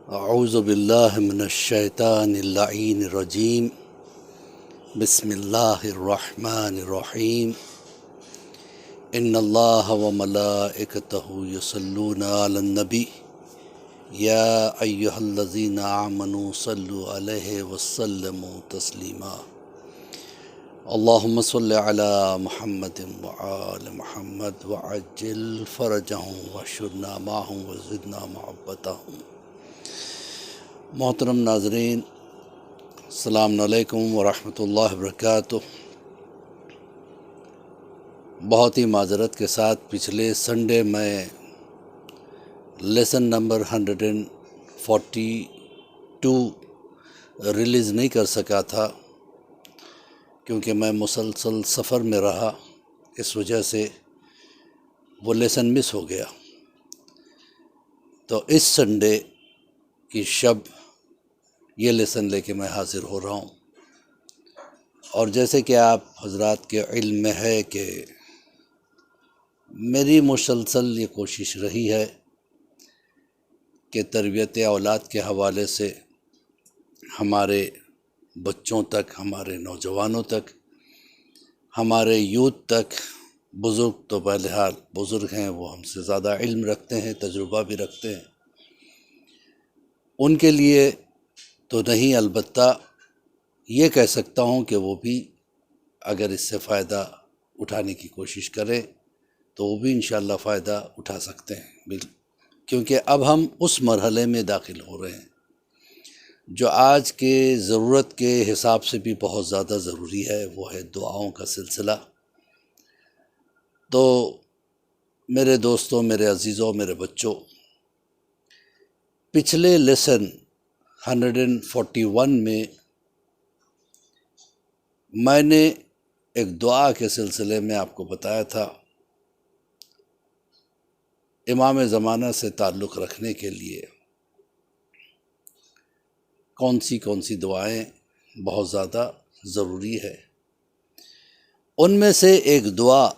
اعوذ باللہ من الشیطان اللعین الرجیم بسم اللہ الرحمن الرحیم ان اللہ وملائکتہ یصلون علی النبی یا ایہا الذین آمنوا صلوا علیہ وسلموا تسلیما اللہم صل علی محمد وآل محمد وعجل فرجہم واشرنا معہم وزدنا محبتہم۔ محترم ناظرین، السلام علیکم ورحمۃ اللہ وبرکاتہ۔ بہت ہی معذرت کے ساتھ پچھلے سنڈے میں لیسن نمبر 142 ریلیز نہیں کر سکا تھا کیونکہ میں مسلسل سفر میں رہا، اس وجہ سے وہ لیسن مس ہو گیا۔ تو اس سنڈے کی شب یہ لیسن لے کے میں حاضر ہو رہا ہوں، اور جیسے کہ آپ حضرات کے علم میں ہے کہ میری مسلسل یہ کوشش رہی ہے کہ تربیت اولاد کے حوالے سے ہمارے بچوں تک، ہمارے نوجوانوں تک، ہمارے یوتھ تک، بزرگ تو بہرحال بزرگ ہیں، وہ ہم سے زیادہ علم رکھتے ہیں، تجربہ بھی رکھتے ہیں، ان کے لیے تو نہیں، البتہ یہ کہہ سکتا ہوں کہ وہ بھی اگر اس سے فائدہ اٹھانے کی کوشش کریں تو وہ بھی انشاءاللہ فائدہ اٹھا سکتے ہیں، کیونکہ اب ہم اس مرحلے میں داخل ہو رہے ہیں جو آج کے ضرورت کے حساب سے بھی بہت زیادہ ضروری ہے، وہ ہے دعاؤں کا سلسلہ۔ تو میرے دوستوں، میرے عزیزوں، میرے بچوں، پچھلے لیسن 141 میں نے ایک دعا کے سلسلے میں آپ کو بتایا تھا، امام زمانہ سے تعلق رکھنے کے لیے کون سی دعائیں بہت زیادہ ضروری ہے۔ ان میں سے ایک دعا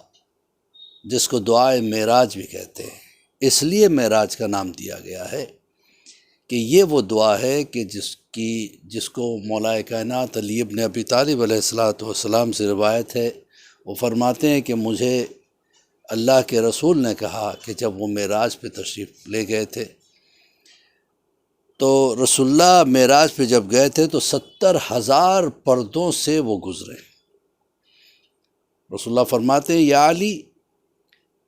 جس کو دعائے معراج بھی کہتے ہیں، اس لیے معراج کا نام دیا گیا ہے کہ یہ وہ دعا ہے کہ جس کو مولا کائنات علی ابن ابی طالب علیہ السلام سے روایت ہے، وہ فرماتے ہیں کہ مجھے اللہ کے رسول نے کہا کہ جب وہ معراج پہ تشریف لے گئے تھے تو رسول اللہ معراج پہ جب گئے تھے تو 70,000 پردوں سے وہ گزرے۔ رسول اللہ فرماتے ہیں یا علی،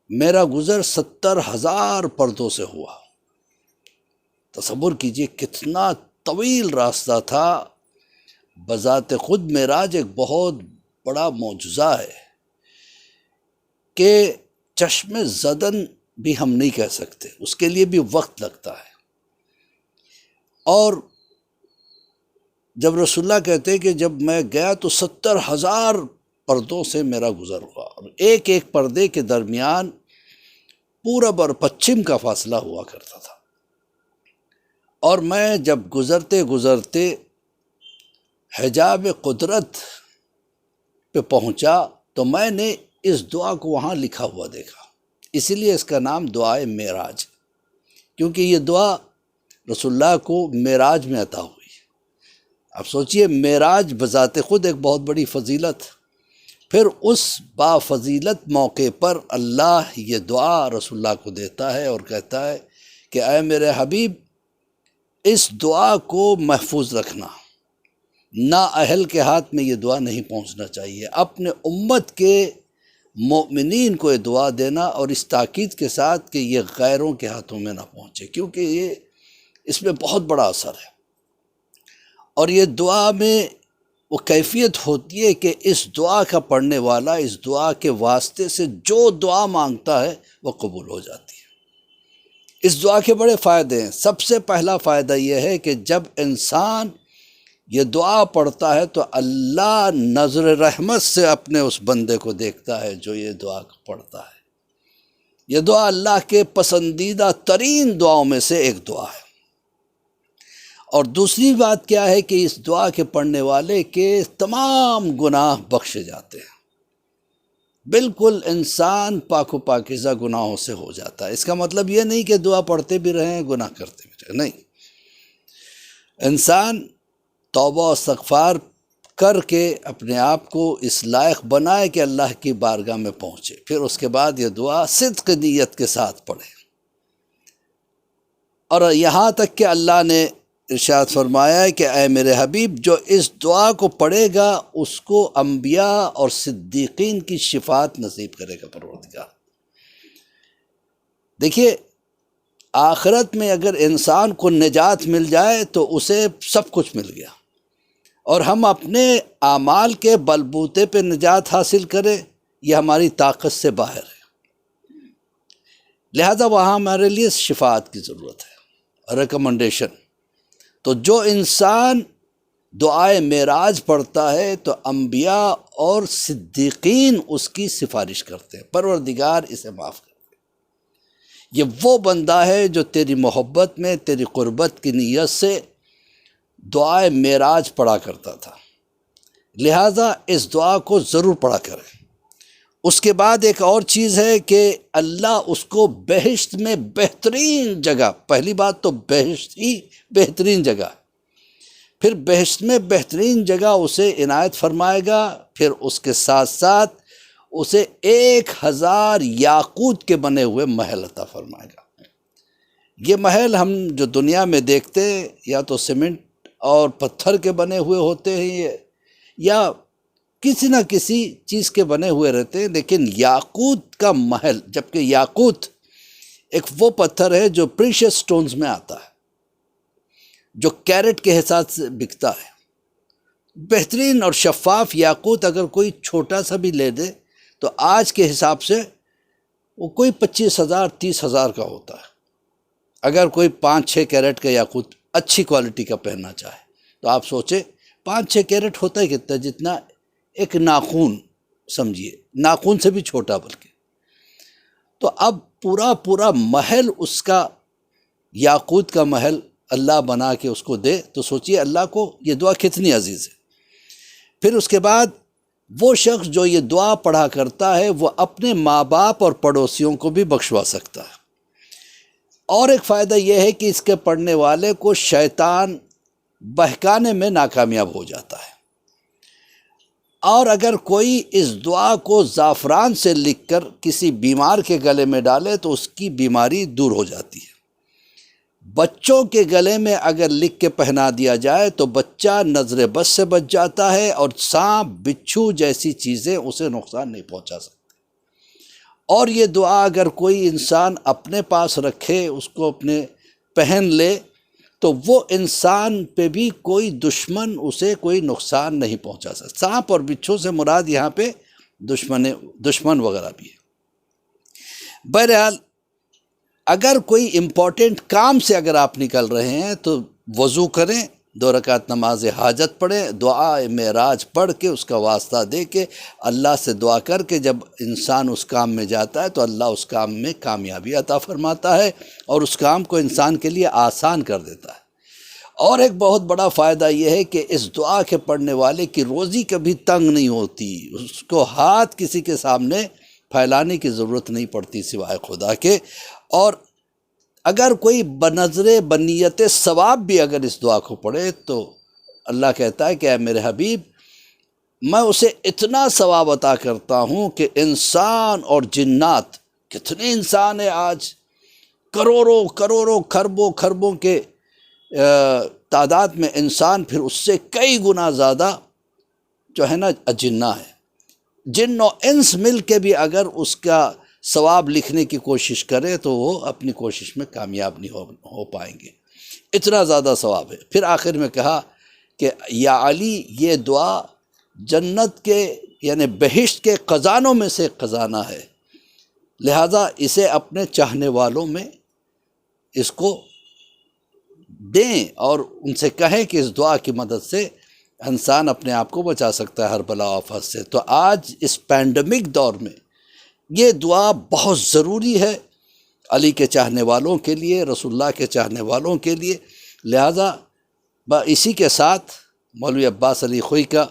میرا گزر 70,000 پردوں سے ہوا۔ تصور کیجئے کتنا طویل راستہ تھا۔ بذات خود معراج ایک بہت بڑا معجزہ ہے کہ چشم زدن بھی ہم نہیں کہہ سکتے، اس کے لیے بھی وقت لگتا ہے۔ اور جب رسول اللہ کہتے ہیں کہ جب میں گیا تو 70,000 پردوں سے میرا گزر ہوا، اور ایک ایک پردے کے درمیان پورب اور پچھم کا فاصلہ ہوا کرتا تھا، اور میں جب گزرتے گزرتے حجاب قدرت پہ پہنچا تو میں نے اس دعا کو وہاں لکھا ہوا دیکھا، اسی لیے اس کا نام دعائے معراج، کیونکہ یہ دعا رسول اللہ کو معراج میں عطا ہوئی۔ اب سوچئے، معراج بذات خود ایک بہت بڑی فضیلت، پھر اس با فضیلت موقع پر اللہ یہ دعا رسول اللہ کو دیتا ہے اور کہتا ہے کہ اے میرے حبیب، اس دعا کو محفوظ رکھنا، نااہل کے ہاتھ میں یہ دعا نہیں پہنچنا چاہیے، اپنے امت کے مومنین کو یہ دعا دینا، اور اس تاکید کے ساتھ کہ یہ غیروں کے ہاتھوں میں نہ پہنچے، کیونکہ اس میں بہت بڑا اثر ہے۔ اور یہ دعا میں وہ کیفیت ہوتی ہے کہ اس دعا کا پڑھنے والا اس دعا کے واسطے سے جو دعا مانگتا ہے وہ قبول ہو جاتی ہے۔ اس دعا کے بڑے فائدے ہیں۔ سب سے پہلا فائدہ یہ ہے کہ جب انسان یہ دعا پڑھتا ہے تو اللہ نظر رحمت سے اپنے اس بندے کو دیکھتا ہے جو یہ دعا پڑھتا ہے۔ یہ دعا اللہ کے پسندیدہ ترین دعاؤں میں سے ایک دعا ہے۔ اور دوسری بات کیا ہے کہ اس دعا کے پڑھنے والے کے تمام گناہ بخشے جاتے ہیں، بالکل انسان پاک و پاکیزہ گناہوں سے ہو جاتا ہے۔ اس کا مطلب یہ نہیں کہ دعا پڑھتے بھی رہیں گناہ کرتے بھی رہیں، نہیں، انسان توبہ و استغفار کر کے اپنے آپ کو اس لائق بنائے کہ اللہ کی بارگاہ میں پہنچے، پھر اس کے بعد یہ دعا صدق نیت کے ساتھ پڑھے۔ اور یہاں تک کہ اللہ نے ارشاد فرمایا ہے کہ اے میرے حبیب، جو اس دعا کو پڑھے گا اس کو انبیاء اور صدیقین کی شفاعت نصیب کرے گا پروردگار۔ دیکھیے، آخرت میں اگر انسان کو نجات مل جائے تو اسے سب کچھ مل گیا، اور ہم اپنے اعمال کے بلبوتے پہ نجات حاصل کریں یہ ہماری طاقت سے باہر ہے، لہذا وہاں ہمارے لیے شفاعت کی ضرورت ہے، ریکمنڈیشن۔ تو جو انسان دعائے معراج پڑھتا ہے تو انبیاء اور صدیقین اس کی سفارش کرتے ہیں، پروردگار اسے معاف کر۔ یہ وہ بندہ ہے جو تیری محبت میں، تیری قربت کی نیت سے دعائے معراج پڑھا کرتا تھا، لہٰذا اس دعا کو ضرور پڑھا کرے۔ اس کے بعد ایک اور چیز ہے کہ اللہ اس کو بہشت میں بہترین جگہ، پہلی بات تو بہشت ہی بہترین جگہ، پھر بہشت میں بہترین جگہ اسے عنایت فرمائے گا، پھر اس کے ساتھ ساتھ اسے 1000 یاقوت کے بنے ہوئے محل عطا فرمائے گا۔ یہ محل ہم جو دنیا میں دیکھتے ہیں یا تو سیمنٹ اور پتھر کے بنے ہوئے ہوتے ہیں یا کسی نہ کسی چیز کے بنے ہوئے رہتے ہیں، لیکن یاقوت کا محل، جبکہ یاقوت ایک وہ پتھر ہے جو پریشیس سٹونز میں آتا ہے، جو کیرٹ کے حساب سے بکتا ہے۔ بہترین اور شفاف یاقوت اگر کوئی چھوٹا سا بھی لے دے تو آج کے حساب سے وہ کوئی 25,000 30,000 کا ہوتا ہے۔ اگر کوئی 5-6 کیرٹ کا یاقوت اچھی کوالٹی کا پہننا چاہے تو آپ سوچیں 5-6 کیرٹ ہوتا ہے کتنا، جتنا ایک ناخون، سمجھیے ناخون سے بھی چھوٹا بلکہ۔ تو اب پورا محل اس کا یاقوت کا محل اللہ بنا کے اس کو دے تو سوچئے اللہ کو یہ دعا کتنی عزیز ہے۔ پھر اس کے بعد وہ شخص جو یہ دعا پڑھا کرتا ہے وہ اپنے ماں باپ اور پڑوسیوں کو بھی بخشوا سکتا ہے۔ اور ایک فائدہ یہ ہے کہ اس کے پڑھنے والے کو شیطان بہکانے میں ناکامیاب ہو جاتا ہے۔ اور اگر کوئی اس دعا کو زعفران سے لکھ کر کسی بیمار کے گلے میں ڈالے تو اس کی بیماری دور ہو جاتی ہے۔ بچوں کے گلے میں اگر لکھ کے پہنا دیا جائے تو بچہ نظر بد سے بچ جاتا ہے اور سانپ بچھو جیسی چیزیں اسے نقصان نہیں پہنچا سکتی۔ اور یہ دعا اگر کوئی انسان اپنے پاس رکھے، اس کو اپنے پہن لے، تو وہ انسان پہ بھی کوئی دشمن اسے کوئی نقصان نہیں پہنچا سکتا۔ سانپ اور بچھو سے مراد یہاں پہ دشمن وغیرہ بھی ہے۔ بہرحال اگر کوئی امپورٹنٹ کام سے اگر آپ نکل رہے ہیں تو وضو کریں، 2 رکعت نماز حاجت پڑھیں، دعا معراج پڑھ کے اس کا واسطہ دے کے اللہ سے دعا کر کے جب انسان اس کام میں جاتا ہے تو اللہ اس کام میں کامیابی عطا فرماتا ہے اور اس کام کو انسان کے لیے آسان کر دیتا ہے۔ اور ایک بہت بڑا فائدہ یہ ہے کہ اس دعا کے پڑھنے والے کی روزی کبھی تنگ نہیں ہوتی، اس کو ہاتھ کسی کے سامنے پھیلانے کی ضرورت نہیں پڑتی سوائے خدا کے۔ اور اگر کوئی بنظر بنیت ثواب بھی اگر اس دعا کو پڑھے تو اللہ کہتا ہے کہ اے میرے حبیب، میں اسے اتنا ثواب عطا کرتا ہوں کہ انسان اور جنات، کتنے انسان ہیں آج، کروڑوں خربوں کے تعداد میں انسان، پھر اس سے کئی گنا زیادہ جو ہے نا اجنہ ہے، جن و انس مل کے بھی اگر اس کا ثواب لکھنے کی کوشش کرے تو وہ اپنی کوشش میں کامیاب نہیں ہو پائیں گے، اتنا زیادہ ثواب ہے۔ پھر آخر میں کہا کہ یا علی، یہ دعا جنت کے یعنی بہشت کے خزانوں میں سے خزانہ ہے، لہذا اسے اپنے چاہنے والوں میں اس کو دیں اور ان سے کہیں کہ اس دعا کی مدد سے انسان اپنے آپ کو بچا سکتا ہے ہر بلا و آفت سے۔ تو آج اس پینڈیمک دور میں یہ دعا بہت ضروری ہے علی کے چاہنے والوں کے لیے، رسول اللہ کے چاہنے والوں کے لیے، لہذا اسی کے ساتھ مولوی عباس علی خوئی کا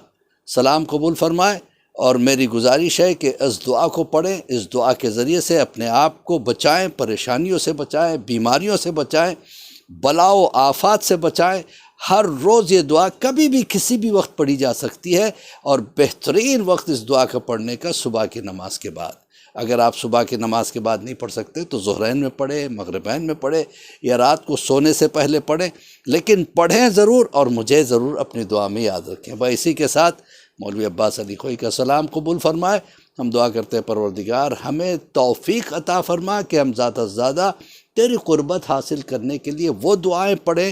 سلام قبول فرمائے، اور میری گزارش ہے کہ اس دعا کو پڑھیں، اس دعا کے ذریعے سے اپنے آپ کو بچائیں، پریشانیوں سے بچائیں، بیماریوں سے بچائیں، بلا و آفات سے بچائیں، ہر روز یہ دعا کبھی بھی کسی بھی وقت پڑھی جا سکتی ہے، اور بہترین وقت اس دعا کا پڑھنے کا صبح کی نماز کے بعد۔ اگر آپ صبح کی نماز کے بعد نہیں پڑھ سکتے تو ظہرین میں پڑھیں، مغربین میں پڑھیں، یا رات کو سونے سے پہلے پڑھیں، لیکن پڑھیں ضرور، اور مجھے ضرور اپنی دعا میں یاد رکھیں۔ بھائی اسی کے ساتھ مولوی عباس علی کھوئی کا سلام قبول فرمائے۔ ہم دعا کرتے ہیں پروردگار ہمیں توفیق عطا فرما کہ ہم زیادہ سے زیادہ تیری قربت حاصل کرنے کے لیے وہ دعائیں پڑھیں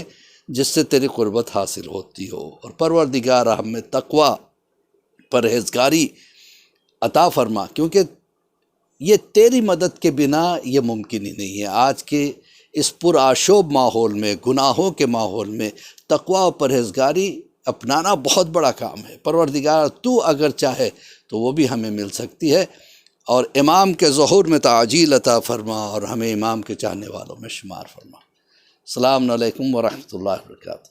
جس سے تیری قربت حاصل ہوتی ہو، اور پروردگار ہمیں تقوی، پرہیزگاری عطا فرما، کیونکہ یہ تیری مدد کے بنا یہ ممکن ہی نہیں ہے۔ آج کے اس پرآشوب ماحول میں، گناہوں کے ماحول میں، تقوی و پرہیزگاری اپنانا بہت بڑا کام ہے۔ پروردگار تو اگر چاہے تو وہ بھی ہمیں مل سکتی ہے، اور امام کے ظہور میں تعجیل عطا فرما، اور ہمیں امام کے چاہنے والوں میں شمار فرما۔ السلام علیکم ورحمۃ اللہ وبرکاتہ۔